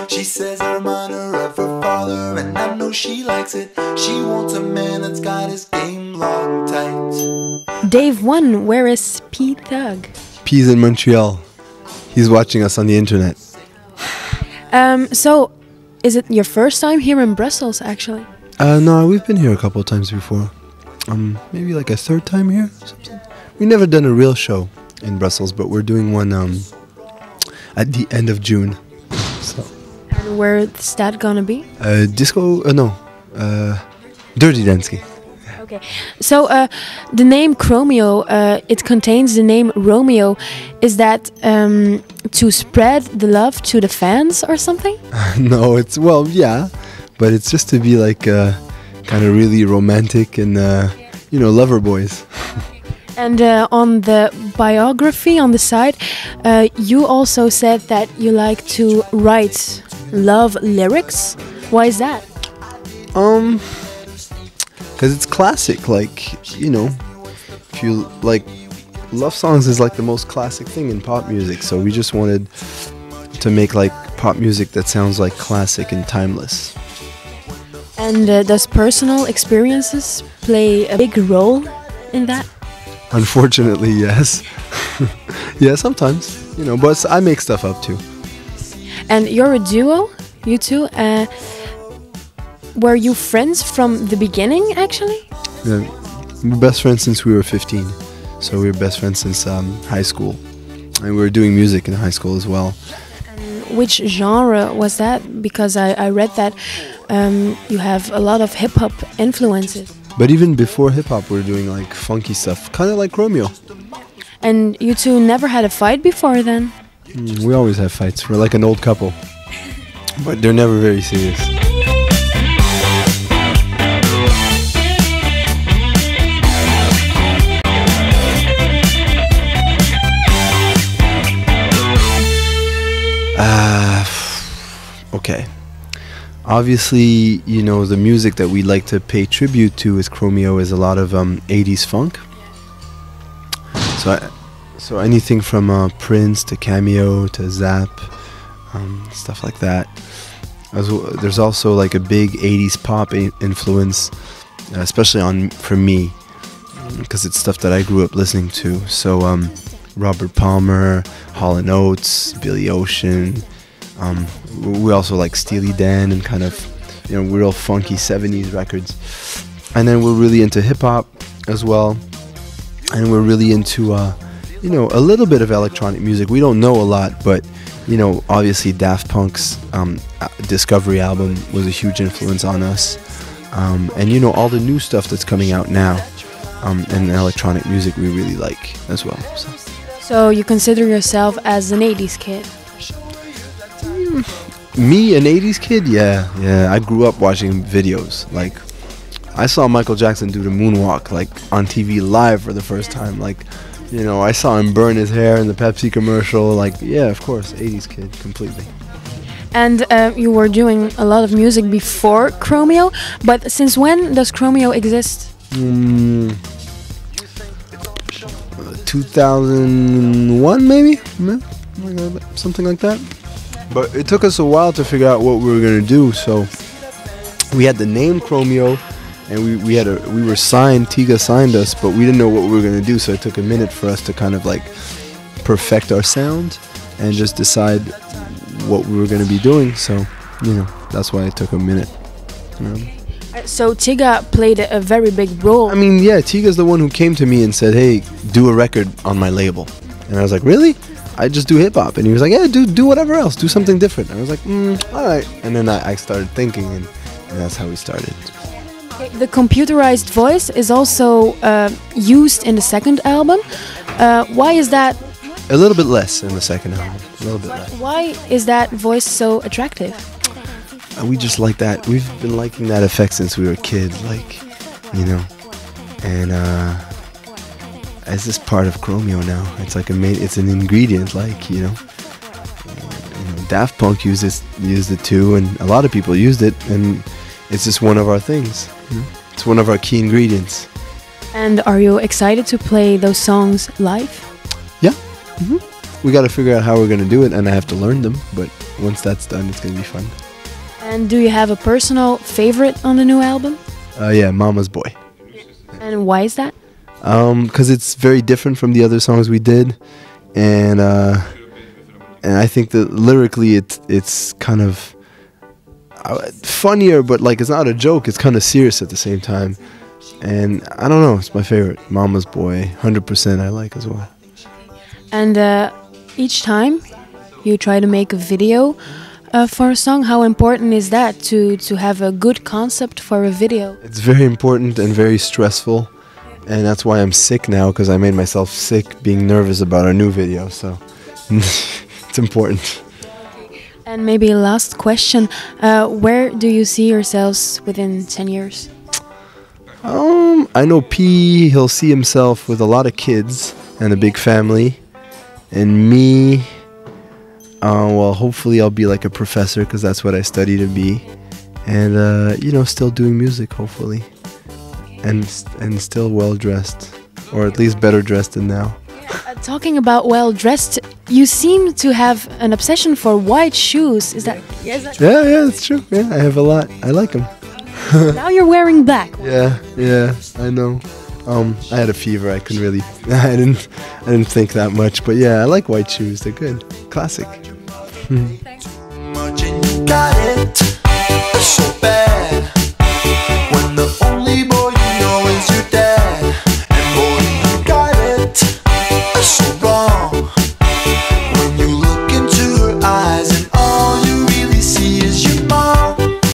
She says I remind her of her father, and I know she likes it. She wants a man that's got his game locked tight. Dave 1, where is P Thug? P's in Montreal. He's watching us on the internet. So, is it your first time here in Brussels, actually? No, we've been here a couple of times before. Maybe like a third time here or something. We've never done a real show in Brussels, but we're doing one at the end of June. So. And where's that gonna be? Dirty Dansky. Okay, so the name Chromeo, it contains the name Romeo. Is that to spread the love to the fans or something? No, yeah, but it's just to be like kind of really romantic and, lover boys. And on the biography on the side, you also said that you like to write love lyrics. Why is that? Because it's classic, if you like, love songs is like the most classic thing in pop music, so we just wanted to make like pop music that sounds like classic and timeless. And does personal experiences play a big role in that? Unfortunately, yes. Yeah, sometimes, but I make stuff up too. And you're a duo, you two. Were you friends from the beginning, actually? Yeah, we're best friends since we were 15. So we were best friends since high school. And we were doing music in high school as well. And which genre was that? Because I read that you have a lot of hip-hop influences. But even before hip-hop, we were doing like funky stuff, kind of like Chromeo. And you two never had a fight before then? We always have fights. We're like an old couple. But they're never very serious. Okay. Obviously, the music that we like to pay tribute to with Chromeo is a lot of 80s funk. So anything from Prince to Cameo to Zap, stuff like that. There's also like a big 80s pop influence, especially for me, because it's stuff that I grew up listening to. So Robert Palmer, Hall & Oates, Billy Ocean. We also like Steely Dan and kind of, real funky 70s records. And then we're really into hip-hop as well. And we're really into, a little bit of electronic music. We don't know a lot, but, obviously Daft Punk's Discovery album was a huge influence on us. And, all the new stuff that's coming out now and electronic music we really like as well. So you consider yourself as an 80s kid? Me, an 80s kid? Yeah. I grew up watching videos. Like, I saw Michael Jackson do the moonwalk, like, on TV live for the first time. Like, I saw him burn his hair in the Pepsi commercial. Like, yeah, of course, 80s kid, completely. And you were doing a lot of music before Chromeo, but since when does Chromeo exist? 2001, maybe? Something like that. But it took us a while to figure out what we were going to do, so we had the name Chromeo, and we were signed, Tiga signed us, but we didn't know what we were going to do, so it took a minute for us to kind of like perfect our sound and just decide what we were going to be doing, so, that's why it took a minute. So Tiga played a very big role. I mean, yeah, Tiga's the one who came to me and said, hey, do a record on my label. And I was like, really? I just do hip-hop. And he was like, yeah, do whatever else. Do something different. And I was like, all right. And then I started thinking, and that's how we started. The computerized voice is also used in the second album. Why is that? A little bit less in the second album. A little bit less. Why is that voice so attractive? We just like that. We've been liking that effect since we were kids, and as this part of Chromeo now, it's like it's an ingredient, Daft Punk used it too, and a lot of people used it, and it's just one of our things. It's one of our key ingredients. And are you excited to play those songs live? Yeah. we got to figure out how we're gonna do it, and I have to learn them. But once that's done, it's gonna be fun. And do you have a personal favorite on the new album? Yeah, Mama's Boy. And why is that? Because it's very different from the other songs we did, and I think that lyrically it's kind of funnier, but like it's not a joke. It's kind of serious at the same time, and I don't know. It's my favorite. Mama's Boy, 100% I like as well. And each time you try to make a video for a song, how important is that to have a good concept for a video? It's very important and very stressful, and that's why I'm sick now, because I made myself sick being nervous about our new video. So it's important. And maybe a last question, where do you see yourselves within 10 years? I know P, he'll see himself with a lot of kids and a big family. And me, well, hopefully I'll be like a professor, because that's what I study to be. And, you know, still doing music, hopefully. And still well-dressed, or at least better dressed than now. Talking about well-dressed, you seem to have an obsession for white shoes. Is that... Yeah, that's true. Yeah, I have a lot. I like them. Now you're wearing black. Yeah, I know. I had a fever. I couldn't really. I didn't think that much. But yeah, I like white shoes. They're good. Classic. Much and you got it so bad.